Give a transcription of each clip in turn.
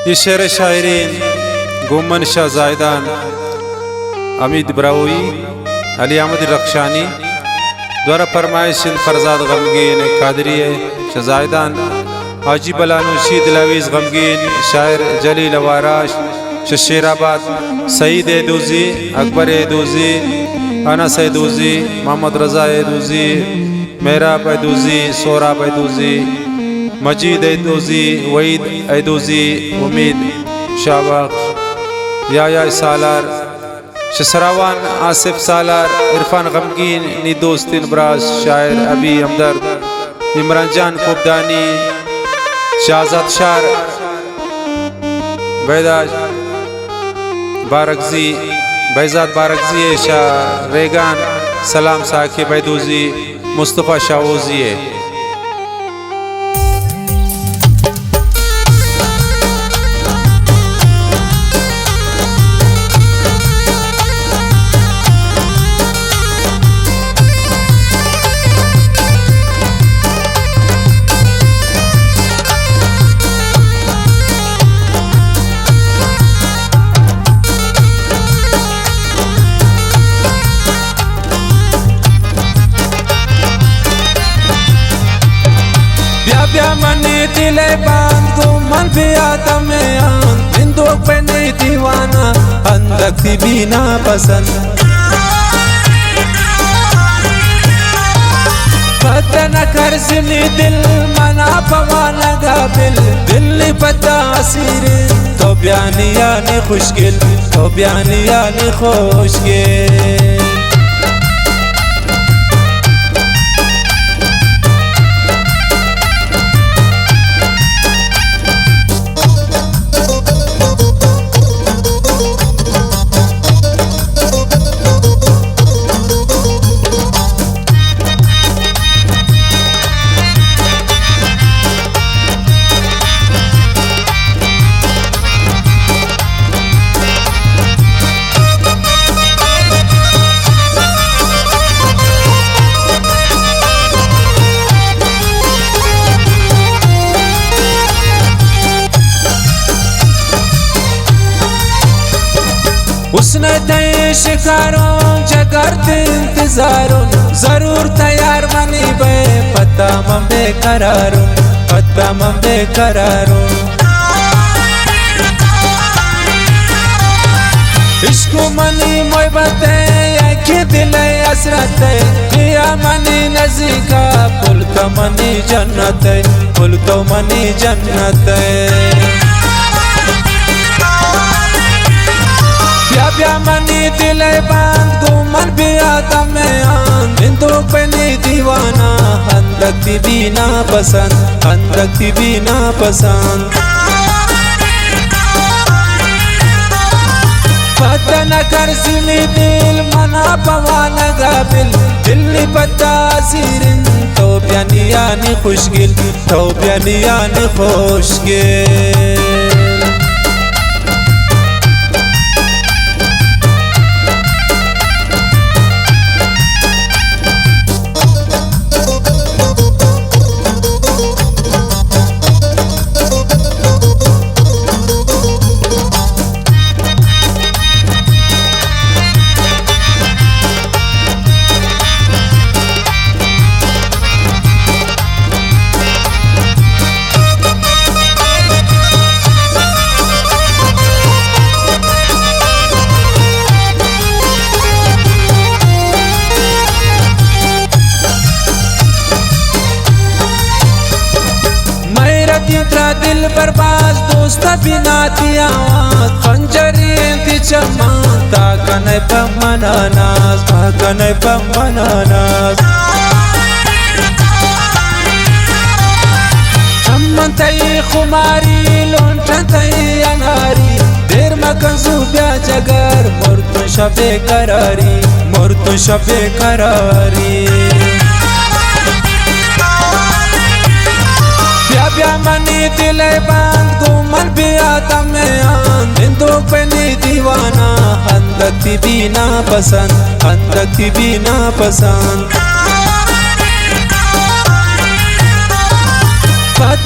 ये शेर शायरीन गुम्मन शाह जायदान, अमीद ब्राउई, अली अहमद रक्षानी द्वारा फरमाइश फरजाद गमगीन कादरी शाहजायदान, हाजी बलानुशी दिलावीज गमगीन, शायर जलील वाराश शेराबाद, सईद एदूजी, अकबर एदूजी, अनस एदूजी, मोहम्मद रजा एदूजी, मेहराब एदूजी, सोराब एदूजी, मजीद एदूजी, वहीद एदूजी, उम्मीद शाहबाग, याया सालार शसरावान, आसिफ सालार, इरफान गमगीन, नीदोस्तिन ब्रास, शायर अबी हमदर्द, इमरान जान कुबदानी, शाहजाद शार, बैदाज बारकजी, बैजाद बारकजी, शाह रेगान, सलाम साके बैदूजी, मुस्तफ़ा शाहूजी। मनी दिले बांध गुमन भी आदम आन, हिंदू पे नहीं दीवाना, अंदक भी ना पसंद। पता न कर जिनी दिल मना पवा लगा बिल, दिल्ली पता असीर तो बयानिया ने खुशकिल, तो बयानिया ने खुशकिल। उसने तय शिकारों जगरते इंतजारों, जरूर तैयार बनी बे पता मम्बे करारों, पता मम्बे करारों। इश्को मनी मोहब्बते याके दिले असरते, किया मनी नज़ीका पुल तो मनी जन्नते, पुल तो मनी जन्नते। ब्या मनी दिले बांध गुमन भी आदम आन, हिंदू पे नहीं दीवाना, अंदक भी ना पसंद, अंदक भी ना पसंद। पता न कर जिनी दिल मना पवा लगा बिल, दिल्ली पता सीरिन तो बयानिया ने खुशकिल, तो बयानिया ने खुशकिल। दिल बर्बाद दोस्त बिना दिया खंजरी थी चमा, ताकने पमनानास, ताकने पमनानास। चमन तई खुमारी लोंटन तई अनारी, देर मकंजू ब्या जगर मुर्त शबे करारी, मुर्त शबे करारी। ब्या मनी दिले बांध गुमन भी आदम आन, हिंदू पे नहीं दीवाना, अंदक भी ना पसंद, अंदक भी ना पसंद।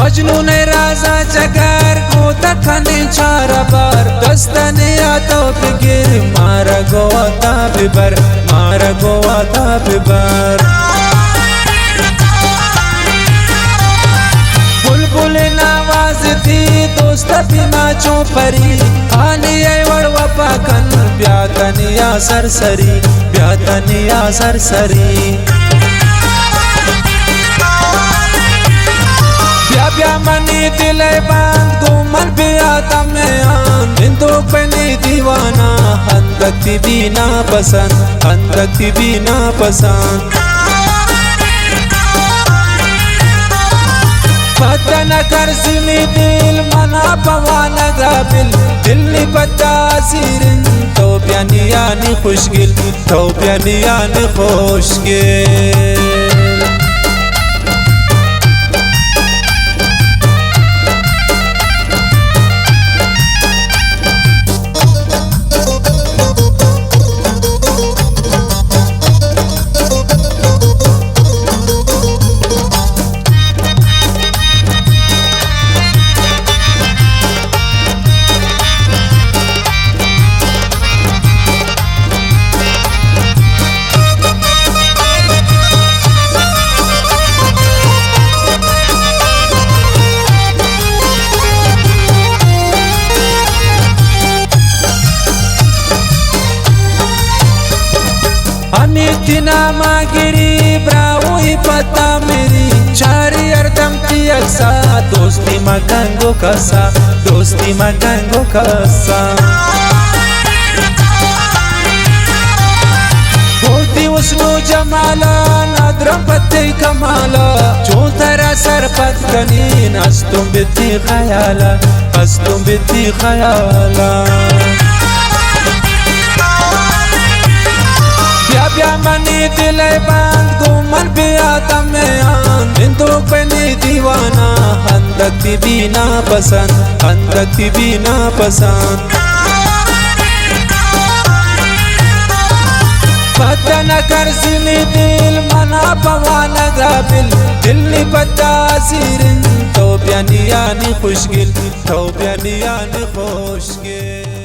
मजनून राजा जगर को तखने चार बार दस्तने तो फिकिर मारा गोता बिबर मारा गोता बिबर बुलबुल नवाज थी दोस्त बिना चौपरी आनी वड़ वपाकन ब्यातनिया सरसरी ब्या मनी दिल बांध गुमल बिया तमे आन बिंदु पनी दीवाना हंदती बिना पसंद बदन करजनी दिल मना पवाना गाबिल दिल्ली बतासीर तो बियानी खुशगिल तो बियानी खुशगिल अनितिना मागिरी ब्राउई पता मेरी चारी अर्दम तियसा दोस्ती मगंगो कसा होती उसनो जमाला नादरम पत्ते कमाला जो तेरा सर पत्कनीन अस्तुम बिती खयाला ब्या मनी दिल बांध गुमल बिया तमे आन बिंदु पनी दीवाना हंदती बिना पसंद बदन करजनी दिल मना पवाना गाबिल दिल्ली बतासीर तो बियानी खुशगिल तो बियानी खुशगिल।